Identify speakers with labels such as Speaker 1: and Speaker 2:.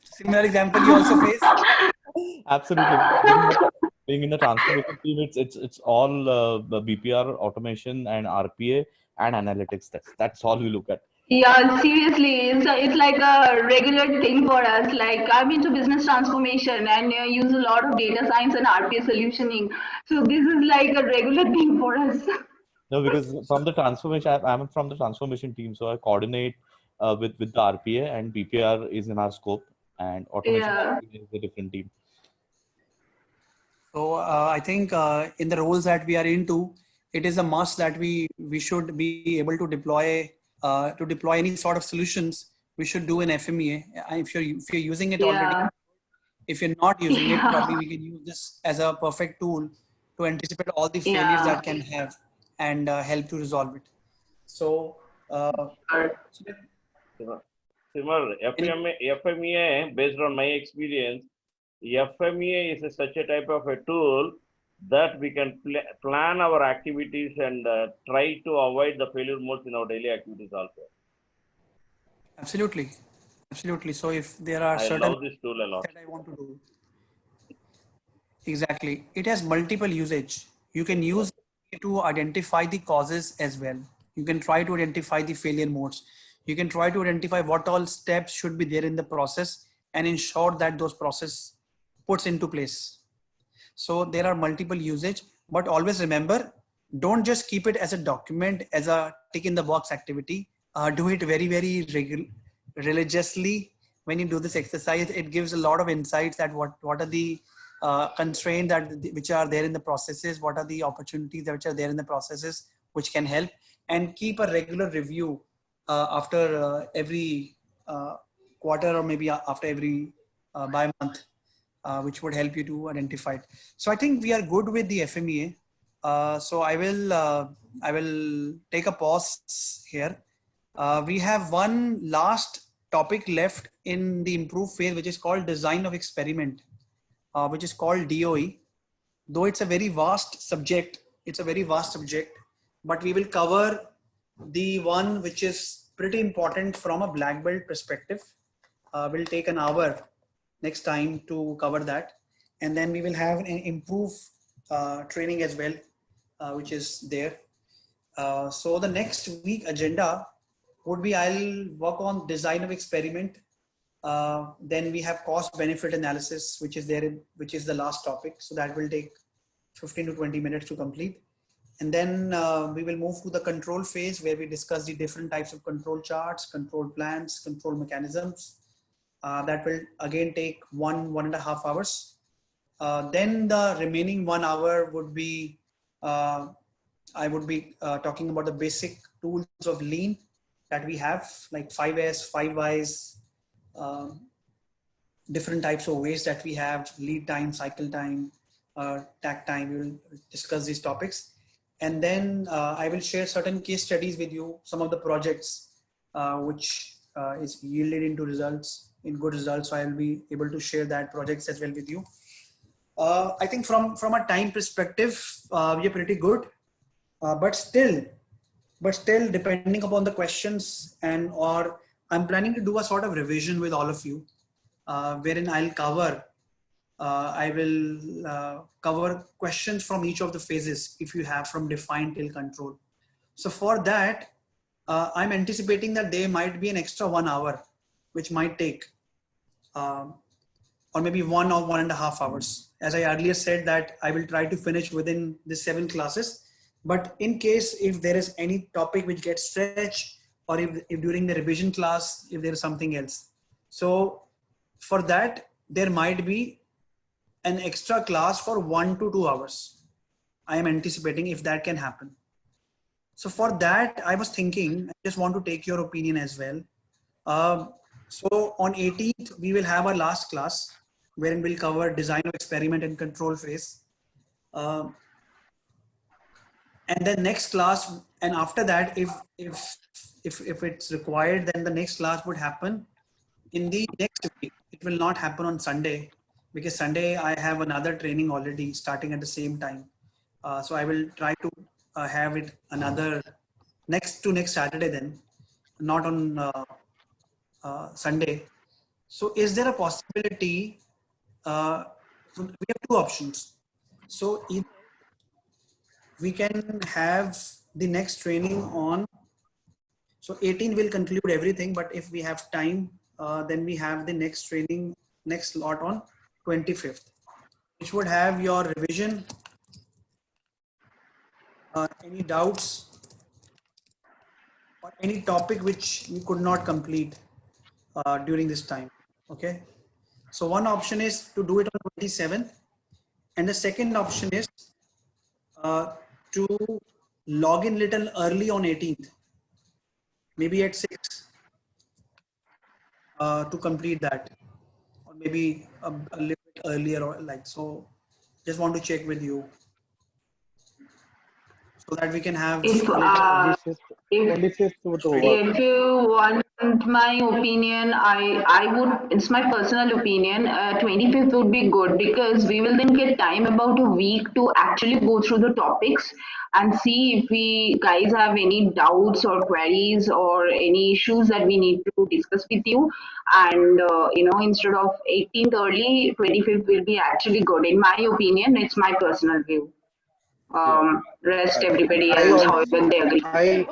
Speaker 1: Similar example you also face?
Speaker 2: Absolutely. Being in the transformation team, it's all the BPR automation and RPA and analytics. That's all we look at.
Speaker 3: Yeah, seriously, it's like a regular thing for us. Like I'm into business transformation and use a lot of data science and RPA solutioning. So this is like a regular thing for us.
Speaker 2: No, because from the transformation, I'm from the transformation team, so I coordinate with the RPA, and BPR is in our scope, and automation
Speaker 3: Yeah.
Speaker 2: is a different team.
Speaker 1: So I think in the roles that we are into, it is a must that we should be able to deploy any sort of solutions. We should do an FMEA. If you're using it already,
Speaker 3: Yeah.
Speaker 1: if you're not using it,
Speaker 3: Yeah.
Speaker 1: probably we can use this as a perfect tool to anticipate all the failures
Speaker 3: Yeah.
Speaker 1: that can have and help to resolve it. So, so
Speaker 4: Simar, FMEA, based on my experience, FMEA is such a type of a tool that we can plan our activities and try to avoid the failure modes in our daily activities also.
Speaker 1: absolutely, absolutely. So if there are
Speaker 4: I
Speaker 1: certain
Speaker 4: love this tool a lot.
Speaker 1: that I want to do, exactly, it has multiple usage. You can use it to identify the causes as well. You can try to identify the failure modes. You can try to identify what all steps should be there in the process and ensure that those process puts into place. So there are multiple usage, but always remember, don't just keep it as a document, as a tick in the box activity. Do it very, very religiously. When you do this exercise, it gives a lot of insights that what are the constraints which are there in the processes, what are the opportunities that which are there in the processes, which can help, and keep a regular review after every quarter or maybe after every by month. Which would help you to identify it. So I think we are good with the FMEA. So I will take a pause here. We have one last topic left in the improve phase, which is called design of experiment, which is called DOE. Though it's a very vast subject, but we will cover the one which is pretty important from a black belt perspective. We'll take an hour next time to cover that, and then we will have an improve training as well, which is there. So the next week agenda would be, I'll work on design of experiment. Then we have cost benefit analysis, which is there, which is the last topic. So that will take 15 to 20 minutes to complete. And then we will move to the control phase, where we discuss the different types of control charts, control plans, control mechanisms. That will again take 1.5 hours. Then the remaining 1 hour would be, I would be talking about the basic tools of lean that we have, like 5S, 5Ys, different types of ways that we have, lead time, cycle time, takt time. We will discuss these topics. And then I will share certain case studies with you, some of the projects which is yielded into results, in good results. So I will be able to share that projects as well with you. I think from a time perspective, we are pretty good, but still depending upon the questions, and or I'm planning to do a sort of revision with all of you, wherein I'll cover, I will cover questions from each of the phases if you have, from define till control. So for that, I'm anticipating that there might be an extra 1 hour, which might take, or maybe 1 or 1.5 hours. As I earlier said, that I will try to finish within the 7 classes. But in case if there is any topic which gets stretched, or if during the revision class, if there is something else. So for that, there might be an extra class for 1 to 2 hours. I am anticipating if that can happen. So for that, I was thinking, I just want to take your opinion as well. So on 18th, we will have our last class, wherein we'll cover design of experiment and control phase. And then next class, and after that, if it's required, then the next class would happen in the next week. It will not happen on Sunday, because Sunday I have another training already starting at the same time. So I will try to have it another next Saturday then, not on Sunday. So is there a possibility? So we have two options. So either we can have the next training on, so 18 will conclude everything, but if we have time, then we have the next training, next slot on 25th, which would have your revision, any doubts, or any topic which you could not complete during this time. Okay. So one option is to do it on 27th, and the second option is to log in little early on 18th, maybe at 6, to complete that, or maybe a little bit earlier, or like so. Just want to check with you so that we can have
Speaker 3: If
Speaker 1: a little.
Speaker 5: 25th,
Speaker 3: if
Speaker 5: 25th would work.
Speaker 3: if you want my opinion, I would. It's my personal opinion. 25th would be good because we will then get time about a week to actually go through the topics and see if we guys have any doubts or queries or any issues that we need to discuss with you. And instead of 18th early, 25th will be actually good. In my opinion, it's my personal view. Rest everybody
Speaker 5: I
Speaker 3: else,
Speaker 5: also
Speaker 3: however they agree.